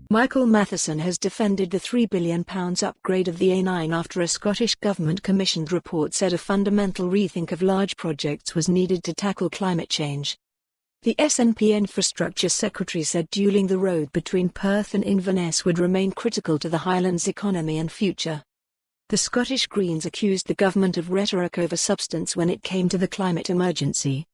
Michael Matheson has defended the £3 billion upgrade of the A9 after a Scottish Government-commissioned report said a fundamental rethink of large projects was needed to tackle climate change. The SNP Infrastructure Secretary said dualling the road between Perth and Inverness would remain critical to the Highlands economy and future. The Scottish Greens accused the government of rhetoric over substance when it came to the climate emergency.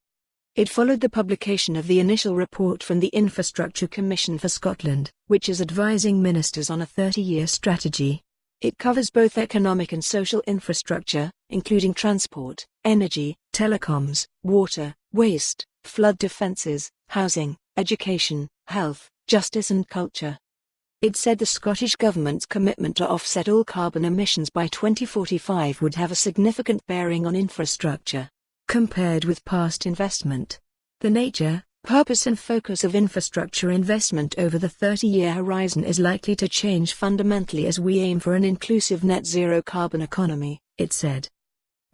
It followed the publication of the initial report from the Infrastructure Commission for Scotland, which is advising ministers on a 30-year strategy. It covers both economic and social infrastructure, including transport, energy, telecoms, water, waste, flood defences, housing, education, health, justice and culture. It said the Scottish Government's commitment to offset all carbon emissions by 2045 would have a significant bearing on infrastructure. Compared with past investment, the nature, purpose and focus of infrastructure investment over the 30-year horizon is likely to change fundamentally as we aim for an inclusive net zero carbon economy, it said.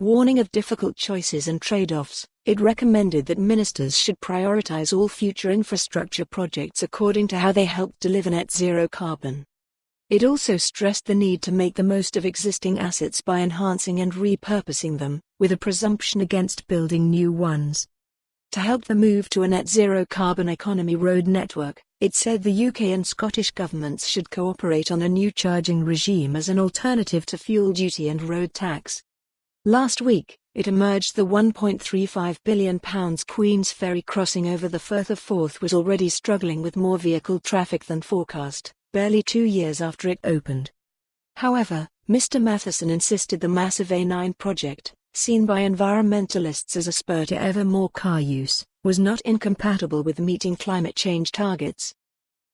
Warning of difficult choices and trade-offs, it recommended that ministers should prioritise all future infrastructure projects according to how they help deliver net zero carbon. It also stressed the need to make the most of existing assets by enhancing and repurposing them, with a presumption against building new ones. To help the move to a net zero carbon economy road network, it said the UK and Scottish governments should cooperate on a new charging regime as an alternative to fuel duty and road tax. Last week, it emerged the £1.35 billion Queen's Ferry crossing over the Firth of Forth was already struggling with more vehicle traffic than forecast, barely 2 years after it opened. However, Mr. Matheson insisted the massive A9 project, seen by environmentalists as a spur to ever more car use, was not incompatible with meeting climate change targets.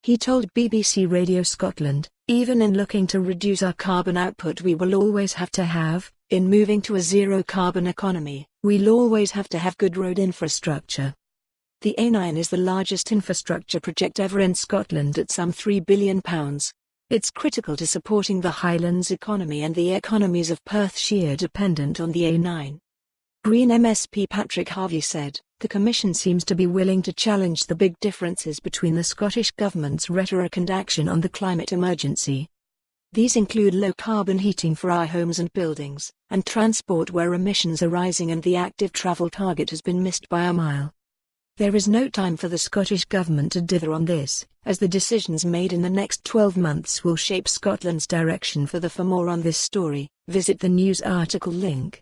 He told BBC Radio Scotland, "Even in looking to reduce our carbon output we will always have to have, in moving to a zero-carbon economy, we'll always have to have good road infrastructure." The A9 is the largest infrastructure project ever in Scotland at some £3 billion. It's critical to supporting the Highlands economy and the economies of Perthshire dependent on the A9. Green MSP Patrick Harvey said, "The Commission seems to be willing to challenge the big differences between the Scottish Government's rhetoric and action on the climate emergency. These include low-carbon heating for our homes and buildings, and transport where emissions are rising and the active travel target has been missed by a mile. There is no time for the Scottish Government to dither on this, as the decisions made in the next 12 months will shape Scotland's direction. For more on this story, visit the news article link.